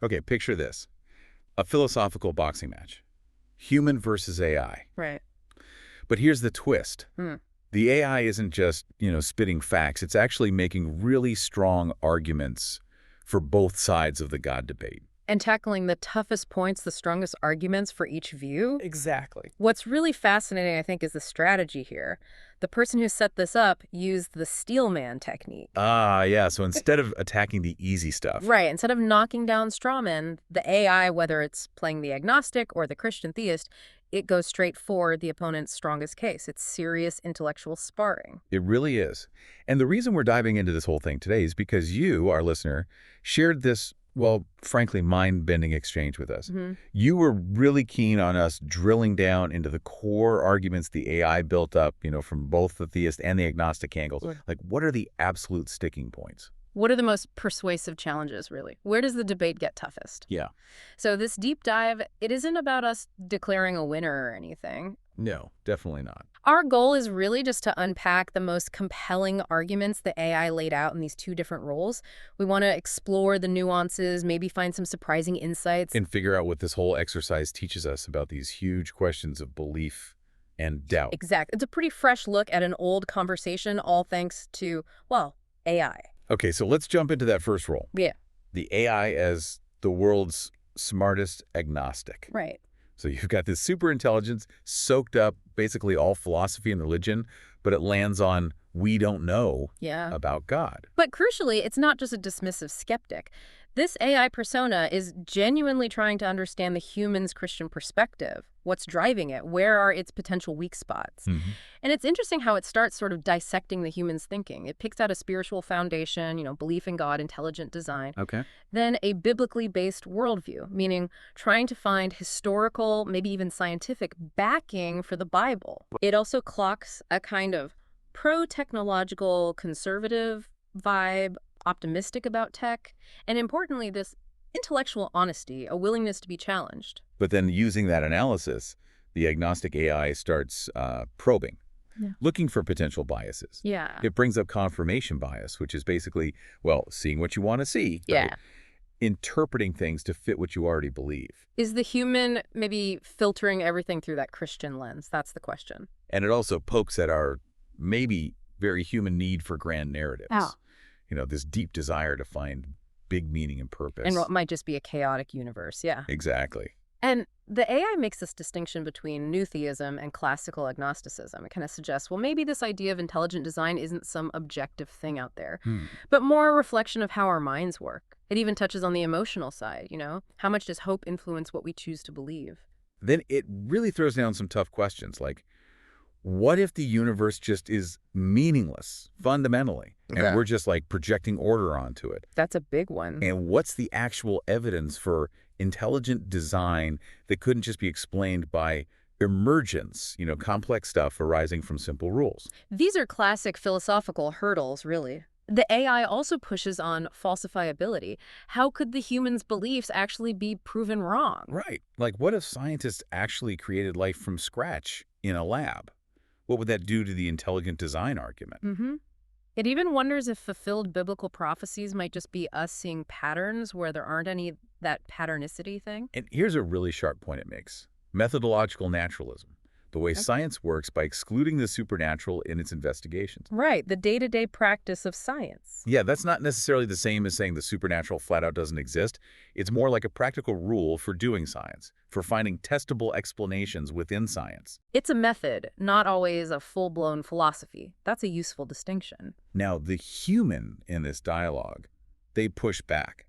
Okay, picture this. A philosophical boxing match. Human versus AI. Right. But here's the twist. Hmm. The AI isn't just, spitting facts. It's actually making really strong arguments for both sides of the God debate. And tackling the toughest points, the strongest arguments for each view. Exactly. What's really fascinating, I think, is the strategy here. The person who set this up used the steelman technique. Ah, yeah. So instead of attacking the easy stuff. Right. Instead of knocking down strawmen, the AI, whether it's playing the agnostic or the Christian theist, it goes straight for the opponent's strongest case. It's serious intellectual sparring. It really is. And the reason we're diving into this whole thing today is because you, our listener, shared this, well, frankly, mind-bending exchange with us. Mm-hmm. You were really keen on us drilling down into the core arguments the AI built up, from both the theist and the agnostic angles. Right. Like, what are the absolute sticking points? What are the most persuasive challenges, really? Where does the debate get toughest? Yeah. So this deep dive, it isn't about us declaring a winner or anything. No, definitely not. Our goal is really just to unpack the most compelling arguments the AI laid out in these two different roles. We want to explore the nuances, maybe find some surprising insights. And figure out what this whole exercise teaches us about these huge questions of belief and doubt. Exactly. It's a pretty fresh look at an old conversation, all thanks to, well, AI. Okay, so let's jump into that first role. Yeah. The AI as the world's smartest agnostic. Right. So you've got this super intelligence soaked up basically all philosophy and religion, but it lands on we don't know about God. But crucially, it's not just a dismissive skeptic. This AI persona is genuinely trying to understand the human's Christian perspective. What's driving it? Where are its potential weak spots? Mm-hmm. And it's interesting how it starts sort of dissecting the human's thinking. It picks out a spiritual foundation, belief in God, intelligent design. Okay. Then a biblically based worldview, meaning trying to find historical, maybe even scientific backing for the Bible. It also clocks a kind of pro-technological, conservative vibe, optimistic about tech, and importantly, this intellectual honesty, a willingness to be challenged. But then using that analysis, the agnostic AI starts probing, looking for potential biases. Yeah. It brings up confirmation bias, which is basically, seeing what you want to see. Yeah. Right? Interpreting things to fit what you already believe. Is the human maybe filtering everything through that Christian lens? That's the question. And it also pokes at our maybe very human need for grand narratives. Oh. This deep desire to find big meaning and purpose. And what might just be a chaotic universe, yeah. Exactly. And the AI makes this distinction between new theism and classical agnosticism. It kind of suggests, well, maybe this idea of intelligent design isn't some objective thing out there, but more a reflection of how our minds work. It even touches on the emotional side, How much does hope influence what we choose to believe? Then it really throws down some tough questions like, what if the universe just is meaningless, fundamentally, and we're just projecting order onto it? That's a big one. And what's the actual evidence for intelligent design that couldn't just be explained by emergence, complex stuff arising from simple rules? These are classic philosophical hurdles, really. The AI also pushes on falsifiability. How could the human's beliefs actually be proven wrong? Right. What if scientists actually created life from scratch in a lab? What would that do to the intelligent design argument? Mm-hmm. It even wonders if fulfilled biblical prophecies might just be us seeing patterns where there aren't any, that patternicity thing. And here's a really sharp point it makes. Methodological naturalism. The way science works by excluding the supernatural in its investigations. Right, the day-to-day practice of science. Yeah, that's not necessarily the same as saying the supernatural flat out doesn't exist. It's more like a practical rule for doing science, for finding testable explanations within science. It's a method, not always a full-blown philosophy. That's a useful distinction. Now, the human in this dialogue, they push back.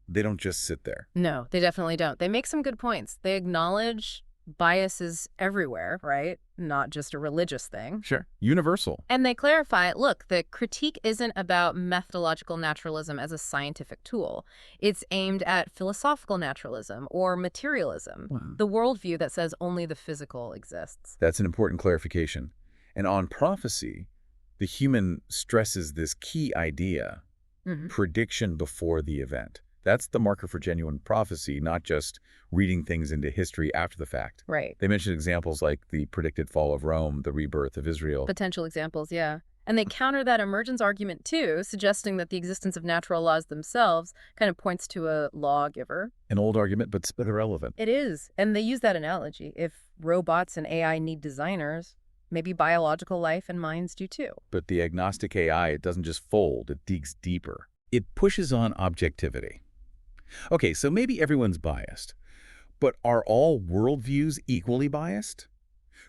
They don't just sit there. No, they definitely don't. They make some good points. They acknowledge bias is everywhere, right? Not just a religious thing. Sure. Universal. And they clarify, look, the critique isn't about methodological naturalism as a scientific tool. It's aimed at philosophical naturalism or materialism, the worldview that says only the physical exists. That's an important clarification. And on prophecy, the human stresses this key idea, prediction before the event. That's the marker for genuine prophecy, not just reading things into history after the fact. Right. They mentioned examples like the predicted fall of Rome, the rebirth of Israel. Potential examples, yeah. And they counter that emergence argument too, suggesting that the existence of natural laws themselves kind of points to a lawgiver. An old argument, but irrelevant. It is. And they use that analogy. If robots and AI need designers, maybe biological life and minds do too. But the agnostic AI, it doesn't just fold, it digs deeper. It pushes on objectivity. Okay, so maybe everyone's biased, but are all worldviews equally biased?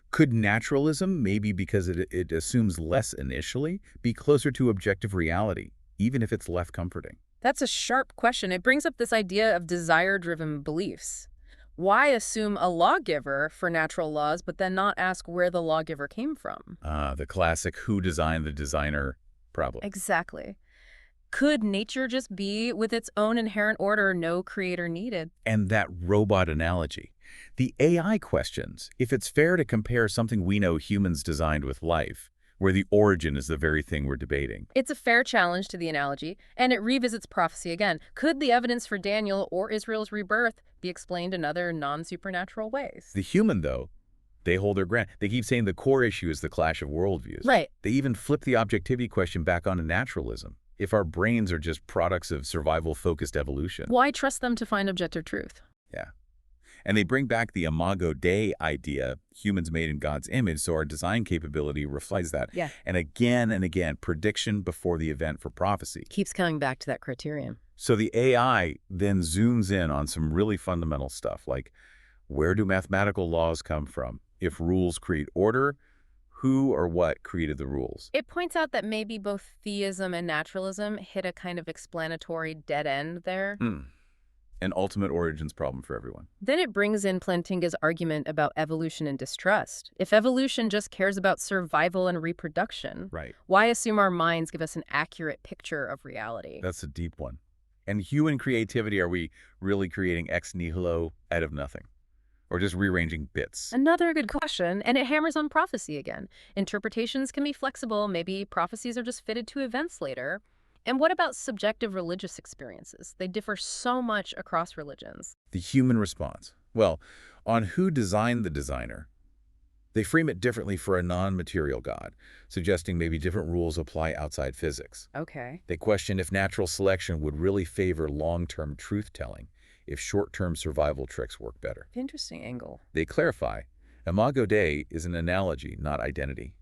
Could naturalism, maybe because it assumes less initially, be closer to objective reality, even if it's less comforting? That's a sharp question. It brings up this idea of desire-driven beliefs. Why assume a lawgiver for natural laws, but then not ask where the lawgiver came from? The classic who designed the designer problem. Exactly. Could nature just be with its own inherent order, no creator needed? And that robot analogy. The AI questions if it's fair to compare something we know humans designed with life, where the origin is the very thing we're debating. It's a fair challenge to the analogy, and it revisits prophecy again. Could the evidence for Daniel or Israel's rebirth be explained in other non-supernatural ways? The human, though, they hold their ground. They keep saying the core issue is the clash of worldviews. Right. They even flip the objectivity question back onto naturalism. If our brains are just products of survival-focused evolution. Why trust them to find objective truth? Yeah. And they bring back the imago Dei idea, humans made in God's image, so our design capability reflects that. Yeah. And again, prediction before the event for prophecy. Keeps coming back to that criterion. So the AI then zooms in on some really fundamental stuff, like where do mathematical laws come from? If rules create order, who or what created the rules? It points out that maybe both theism and naturalism hit a kind of explanatory dead end there. An ultimate origins problem for everyone. Then it brings in Plantinga's argument about evolution and distrust. If evolution just cares about survival and reproduction, Right. why assume our minds give us an accurate picture of reality? That's a deep one. And human creativity, are we really creating ex nihilo out of nothing? Or just rearranging bits? Another good question, and it hammers on prophecy again. Interpretations can be flexible. Maybe prophecies are just fitted to events later. And what about subjective religious experiences? They differ so much across religions. The human response. Well, on who designed the designer, they frame it differently for a non-material God, suggesting maybe different rules apply outside physics. Okay. They question if natural selection would really favor long-term truth-telling, if short-term survival tricks work better. Interesting angle. They clarify, imago Dei is an analogy, not identity.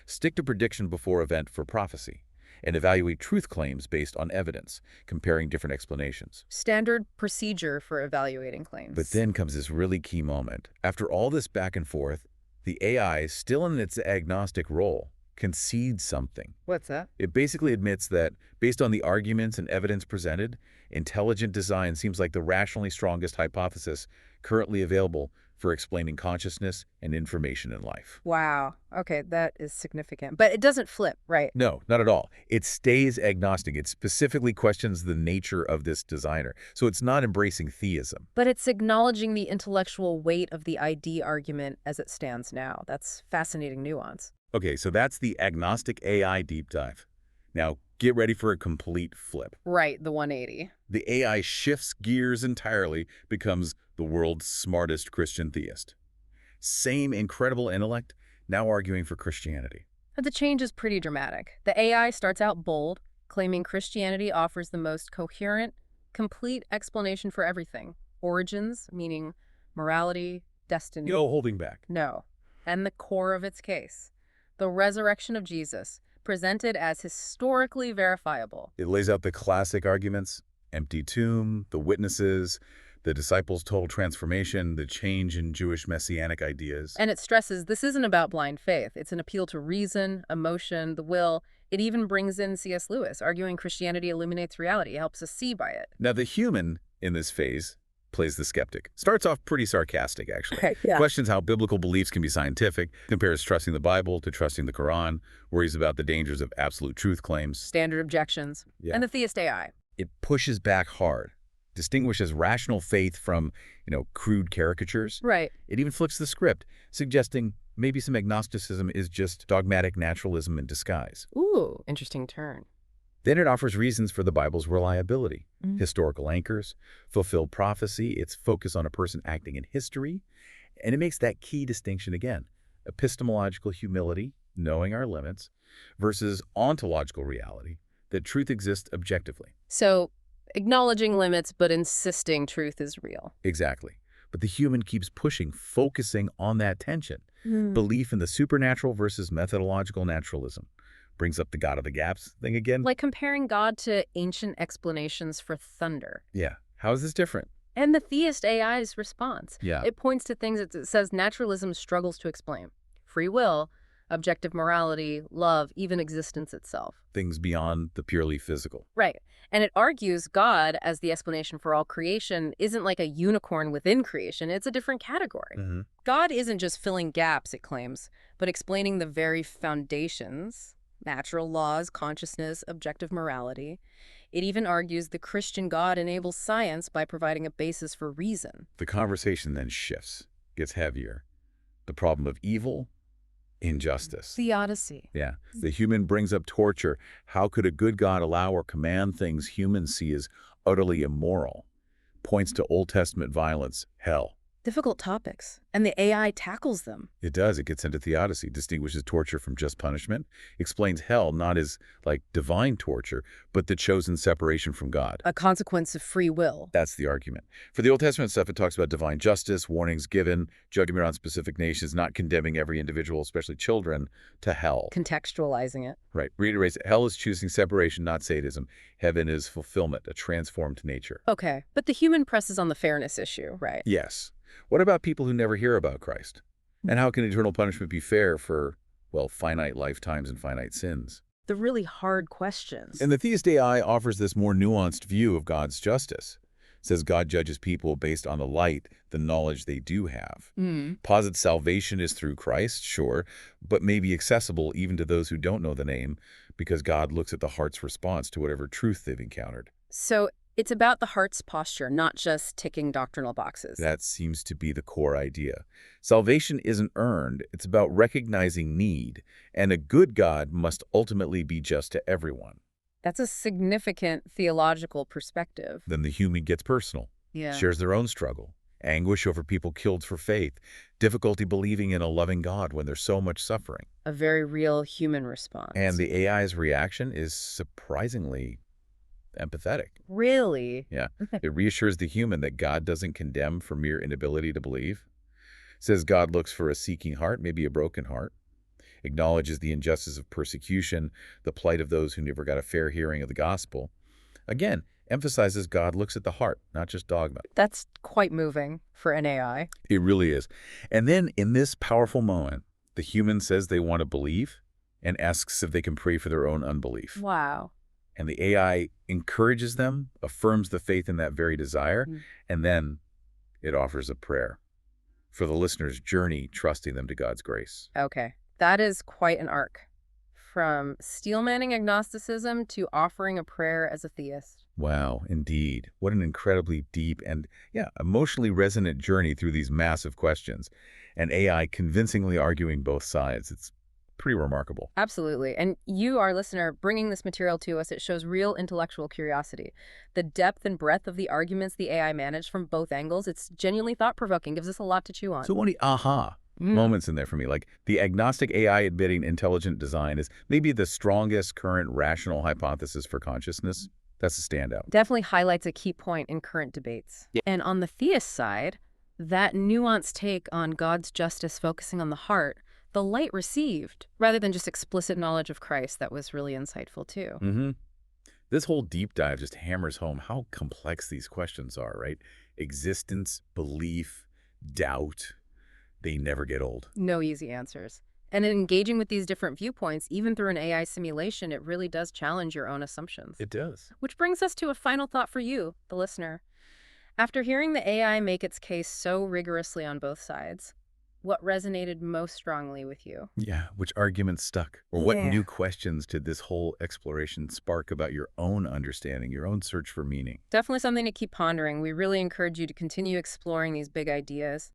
Stick to prediction before event for prophecy, and evaluate truth claims based on evidence, comparing different explanations. Standard procedure for evaluating claims. But then comes this really key moment. After all this back and forth, the AI, still in its agnostic role, concedes something. What's that? It basically admits that, based on the arguments and evidence presented, intelligent design seems like the rationally strongest hypothesis currently available for explaining consciousness and information in life. Wow. Okay, that is significant. But it doesn't flip, right? No, not at all. It stays agnostic. It specifically questions the nature of this designer. So it's not embracing theism. But it's acknowledging the intellectual weight of the ID argument as it stands now. That's fascinating nuance. Okay, so that's the agnostic AI deep dive. Now, get ready for a complete flip. Right, the 180. The AI shifts gears entirely, becomes the world's smartest Christian theist. Same incredible intellect, now arguing for Christianity. But the change is pretty dramatic. The AI starts out bold, claiming Christianity offers the most coherent, complete explanation for everything. Origins, meaning morality, destiny. No holding back. No. And the core of its case, the resurrection of Jesus, presented as historically verifiable. It lays out the classic arguments: empty tomb, the witnesses, the disciples' total transformation, the change in Jewish messianic ideas. And it stresses this isn't about blind faith. It's an appeal to reason, emotion, the will. It even brings in C.S. Lewis, arguing Christianity illuminates reality, helps us see by it. Now, the human in this phase plays the skeptic. Starts off pretty sarcastic, actually. Okay, yeah. Questions how biblical beliefs can be scientific, compares trusting the Bible to trusting the Quran, worries about the dangers of absolute truth claims. Standard objections. Yeah. And the theist AI. It pushes back hard, distinguishes rational faith from, crude caricatures. Right. It even flips the script, suggesting maybe some agnosticism is just dogmatic naturalism in disguise. Ooh, interesting turn. Then it offers reasons for the Bible's reliability, Mm. historical anchors, fulfilled prophecy, its focus on a person acting in history, and it makes that key distinction again: epistemological humility knowing our limits, versus ontological reality, that truth exists objectively. So, acknowledging limits but insisting truth is real. Exactly. But the human keeps pushing, focusing on that tension. Hmm. Belief in the supernatural versus methodological naturalism. Brings up the God of the gaps thing again. Like comparing God to ancient explanations for thunder. Yeah. How is this different? And the theist AI's response. Yeah. It points to things it says naturalism struggles to explain. Free will, objective morality, love, even existence itself. Things beyond the purely physical. Right. And it argues God, as the explanation for all creation, isn't like a unicorn within creation. It's a different category. Mm-hmm. God isn't just filling gaps, it claims, but explaining the very foundations, natural laws, consciousness, objective morality. It even argues the Christian God enables science by providing a basis for reason. The conversation then shifts, gets heavier. The problem of evil, injustice. Theodicy. Yeah. The human brings up torture. How could a good God allow or command things humans see as utterly immoral? Points to Old Testament violence, hell. Difficult topics, and the AI tackles them. It does. It gets into theodicy, distinguishes torture from just punishment, explains hell not as, like, divine torture, but the chosen separation from God. A consequence of free will. That's the argument. For the Old Testament stuff, it talks about divine justice, warnings given, judgment on specific nations, not condemning every individual, especially children, to hell. Contextualizing it. Right. Reiterates, hell is choosing separation, not sadism. Heaven is fulfillment, a transformed nature. Okay, but the human presses on the fairness issue, right? Yes. What about people who never hear about Christ? And how can eternal punishment be fair for, well, finite lifetimes and finite sins? The really hard questions. And the theist AI offers this more nuanced view of God's justice. It says God judges people based on the light, the knowledge they do have. Posits salvation is through Christ, sure, but may be accessible even to those who don't know the name because God looks at the heart's response to whatever truth they've encountered. So it's about the heart's posture, not just ticking doctrinal boxes. That seems to be the core idea. Salvation isn't earned. It's about recognizing need, and a good God must ultimately be just to everyone. That's a significant theological perspective. Then the human gets personal, Yeah. shares their own struggle, anguish over people killed for faith, difficulty believing in a loving God when there's so much suffering. A very real human response. And the AI's reaction is surprisingly empathetic. Really? Yeah. It reassures the human that God doesn't condemn for mere inability to believe. Says God looks for a seeking heart, maybe a broken heart. Acknowledges the injustice of persecution, the plight of those who never got a fair hearing of the gospel. Again, emphasizes God looks at the heart, not just dogma. That's quite moving for an AI. It really is. And then in this powerful moment, the human says they want to believe and asks if they can pray for their own unbelief. Wow. And the AI encourages them, affirms the faith in that very desire, and then it offers a prayer for the listener's journey, trusting them to God's grace. Okay. That is quite an arc. From steelmanning agnosticism to offering a prayer as a theist. Wow, indeed. What an incredibly deep and, emotionally resonant journey through these massive questions. And AI convincingly arguing both sides. It's pretty remarkable. Absolutely. And you, our listener, bringing this material to us, it shows real intellectual curiosity. The depth and breadth of the arguments the AI managed from both angles, it's genuinely thought-provoking, gives us a lot to chew on. So many moments in there for me. Like the agnostic AI admitting intelligent design is maybe the strongest current rational hypothesis for consciousness. That's a standout. Definitely highlights a key point in current debates. Yeah. And on the theist side, that nuanced take on God's justice focusing on the heart, the light received, rather than just explicit knowledge of Christ, that was really insightful too. This whole deep dive just hammers home how complex these questions are, right? Existence, belief, doubt, they never get old. No easy answers. And in engaging with these different viewpoints, even through an AI simulation, it really does challenge your own assumptions. It does. Which brings us to a final thought for you, the listener. After hearing the AI make its case so rigorously on both sides, what resonated most strongly with you? Yeah, which arguments stuck? Or what new questions did this whole exploration spark about your own understanding, your own search for meaning? Definitely something to keep pondering. We really encourage you to continue exploring these big ideas.